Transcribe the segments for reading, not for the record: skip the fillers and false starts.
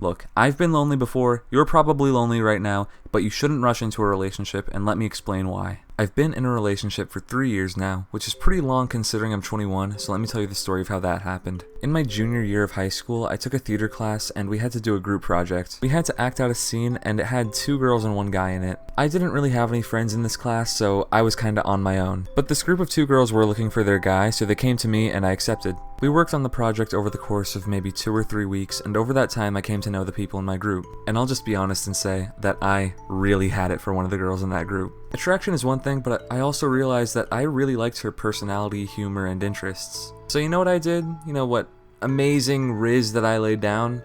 Look, I've been lonely before, you're probably lonely right now, but you shouldn't rush into a relationship, and let me explain why. I've been in a relationship for 3 years now, which is pretty long considering I'm 21, so let me tell you the story of how that happened. In my junior year of high school, I took a theater class and we had to do a group project. We had to act out a scene and it had 2 girls and 1 guy in it. I didn't really have any friends in this class, so I was kinda on my own. But this group of 2 girls were looking for their guy, so they came to me and I accepted. We worked on the project over the course of maybe 2 or 3 weeks, and over that time I came to know the people in my group. And I'll just be honest and say that I really had it for one of the girls in that group. Attraction is one thing, but I also realized that I really liked her personality, humor, and interests. So you know what I did? You know what amazing riz that I laid down?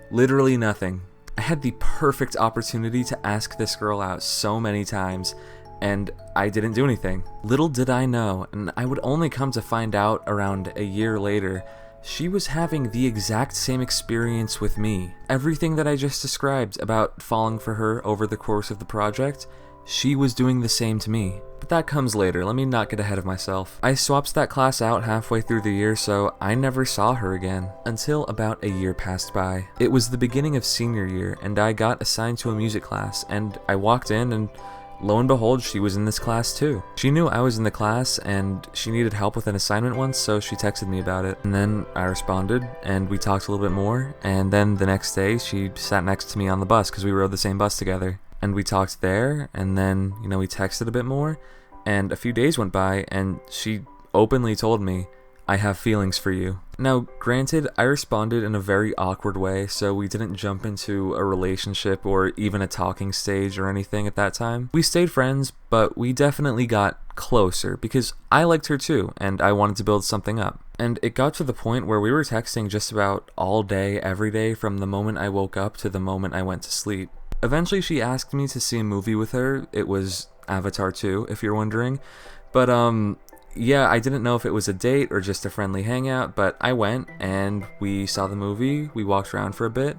Literally nothing. I had the perfect opportunity to ask this girl out so many times, and I didn't do anything. Little did I know, and I would only come to find out around a year later, she was having the exact same experience with me. Everything that I just described about falling for her over the course of the project, she was doing the same to me. But that comes later, let me not get ahead of myself. I swapped that class out halfway through the year, so I never saw her again, until about a year passed by. It was the beginning of senior year, and I got assigned to a music class, and I walked in and lo and behold, she was in this class too. She knew I was in the class and she needed help with an assignment once, so she texted me about it. And then I responded and we talked a little bit more, and then the next day she sat next to me on the bus because we rode the same bus together. And we talked there, and then, we texted a bit more, and a few days went by and she openly told me, I have feelings for you. Now, granted, I responded in a very awkward way, so we didn't jump into a relationship or even a talking stage or anything at that time. We stayed friends, but we definitely got closer because I liked her too, and I wanted to build something up. And it got to the point where we were texting just about all day, every day, from the moment I woke up to the moment I went to sleep. Eventually, she asked me to see a movie with her. It was Avatar 2, if you're wondering. But, yeah, I didn't know if it was a date or just a friendly hangout, but I went and we saw the movie, we walked around for a bit,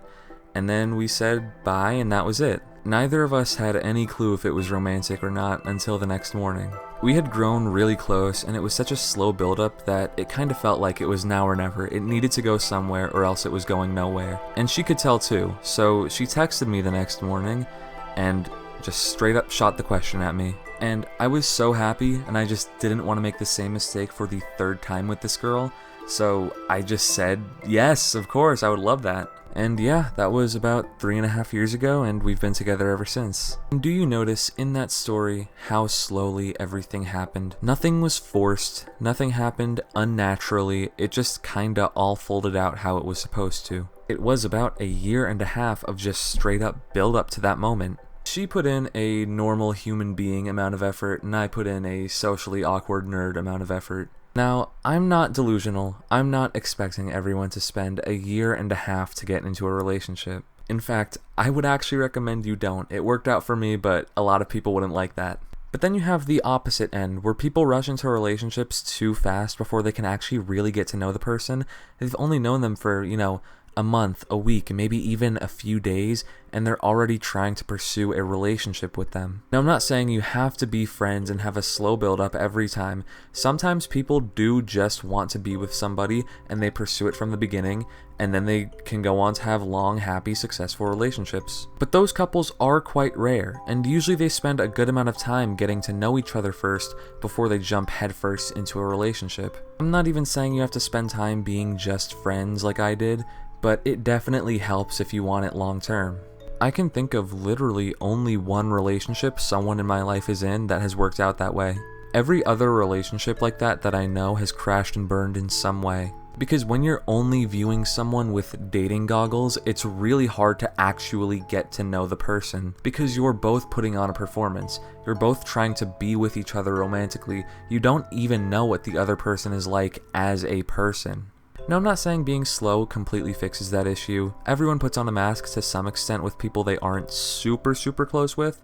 and then we said bye and that was it. Neither of us had any clue if it was romantic or not until the next morning. We had grown really close and it was such a slow build-up that it kind of felt like it was now or never. It needed to go somewhere or else it was going nowhere. And she could tell too, so she texted me the next morning and just straight up shot the question at me. And I was so happy, and I just didn't want to make the same mistake for the 3rd time with this girl, so I just said, yes, of course, I would love that. And yeah, that was about 3.5 years ago, and we've been together ever since. And do you notice in that story how slowly everything happened? Nothing was forced, nothing happened unnaturally, it just kinda all folded out how it was supposed to. It was about 1.5 years of just straight up build up to that moment. She put in a normal human being amount of effort, and I put in a socially awkward nerd amount of effort. Now, I'm not delusional. I'm not expecting everyone to spend 1.5 years to get into a relationship. In fact, I would actually recommend you don't. It worked out for me, but a lot of people wouldn't like that. But then you have the opposite end, where people rush into relationships too fast before they can actually really get to know the person. They've only known them for, a month, a week, maybe even a few days, and they're already trying to pursue a relationship with them. Now, I'm not saying you have to be friends and have a slow build up every time. Sometimes people do just want to be with somebody and they pursue it from the beginning, and then they can go on to have long, happy, successful relationships. But those couples are quite rare, and usually they spend a good amount of time getting to know each other first before they jump headfirst into a relationship. I'm not even saying you have to spend time being just friends like I did, but it definitely helps if you want it long term. I can think of literally only one relationship someone in my life is in that has worked out that way. Every other relationship like that I know has crashed and burned in some way. Because when you're only viewing someone with dating goggles, it's really hard to actually get to know the person. Because you're both putting on a performance. You're both trying to be with each other romantically. You don't even know what the other person is like as a person. Now, I'm not saying being slow completely fixes that issue. Everyone puts on a mask to some extent with people they aren't super close with,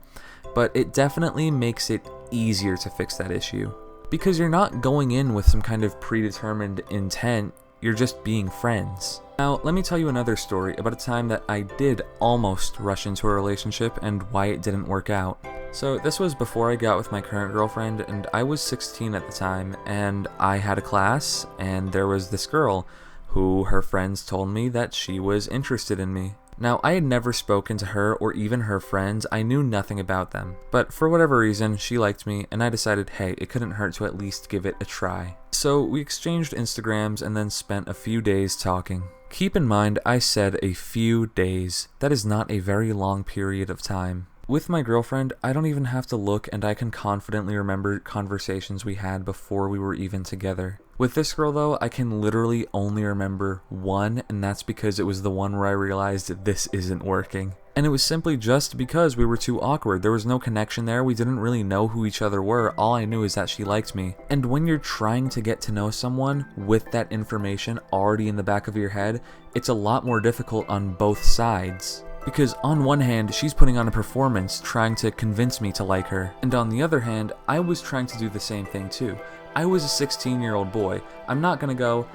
but it definitely makes it easier to fix that issue. Because you're not going in with some kind of predetermined intent, you're just being friends. Now, let me tell you another story about a time that I did almost rush into a relationship and why it didn't work out. So this was before I got with my current girlfriend, and I was 16 at the time, and I had a class, and there was this girl who her friends told me that she was interested in me. Now, I had never spoken to her or even her friends, I knew nothing about them. But for whatever reason, she liked me, and I decided, hey, it couldn't hurt to at least give it a try. So we exchanged Instagrams and then spent a few days talking. Keep in mind, I said a few days. That is not a very long period of time. With my girlfriend, I don't even have to look and I can confidently remember conversations we had before we were even together. With this girl though, I can literally only remember one, and that's because it was the one where I realized this isn't working. And it was simply just because we were too awkward. There was no connection there. We didn't really know who each other were. All I knew is that she liked me. And when you're trying to get to know someone with that information already in the back of your head, it's a lot more difficult on both sides. Because on one hand, she's putting on a performance trying to convince me to like her. And on the other hand, I was trying to do the same thing too. I was a 16-year-old boy. I'm not gonna go,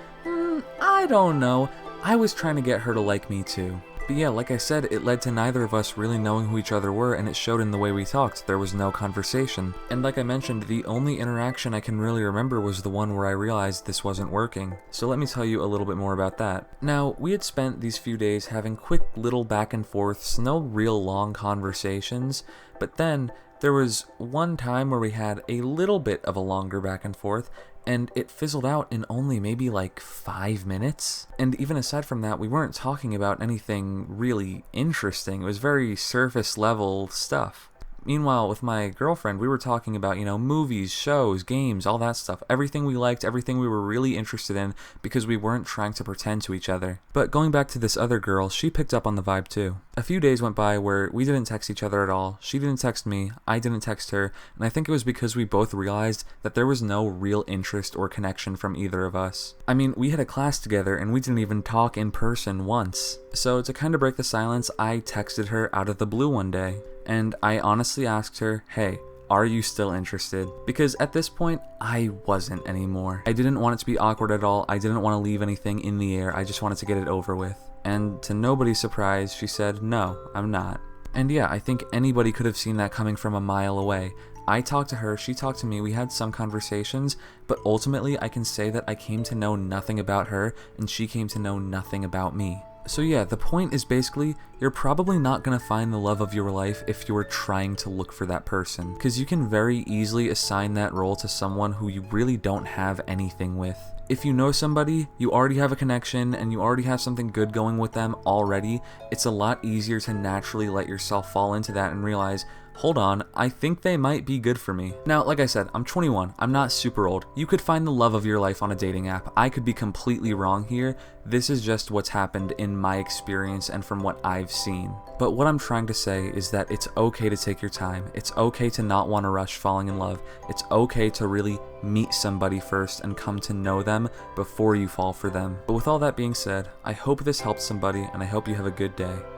I don't know. I was trying to get her to like me too. But yeah, like I said, it led to neither of us really knowing who each other were, and it showed in the way we talked. There was no conversation. And like I mentioned, the only interaction I can really remember was the one where I realized this wasn't working. So let me tell you a little bit more about that. Now, we had spent these few days having quick little back and forths, no real long conversations, but then there was one time where we had a little bit of a longer back and forth, and it fizzled out in only maybe like 5 minutes. And even aside from that, we weren't talking about anything really interesting. It was very surface level stuff. Meanwhile, with my girlfriend, we were talking about, movies, shows, games, all that stuff. Everything we liked, everything we were really interested in, because we weren't trying to pretend to each other. But going back to this other girl, she picked up on the vibe too. A few days went by where we didn't text each other at all. She didn't text me, I didn't text her, and I think it was because we both realized that there was no real interest or connection from either of us. I mean, we had a class together and we didn't even talk in person once. So to kind of break the silence, I texted her out of the blue one day. And I honestly asked her, hey, are you still interested? Because at this point, I wasn't anymore. I didn't want it to be awkward at all. I didn't want to leave anything in the air. I just wanted to get it over with. And to nobody's surprise, she said, no, I'm not. And yeah, I think anybody could have seen that coming from a mile away. I talked to her, she talked to me, we had some conversations, but ultimately I can say that I came to know nothing about her and she came to know nothing about me. So yeah, the point is basically, you're probably not going to find the love of your life if you're trying to look for that person, because you can very easily assign that role to someone who you really don't have anything with. If you know somebody, you already have a connection, and you already have something good going with them already, it's a lot easier to naturally let yourself fall into that and realize, hold on, I think they might be good for me. Now, like I said, I'm 21, I'm not super old. You could find the love of your life on a dating app. I could be completely wrong here. This is just what's happened in my experience and from what I've seen. But what I'm trying to say is that it's okay to take your time. It's okay to not want to rush falling in love. It's okay to really meet somebody first and come to know them before you fall for them. But with all that being said, I hope this helped somebody and I hope you have a good day.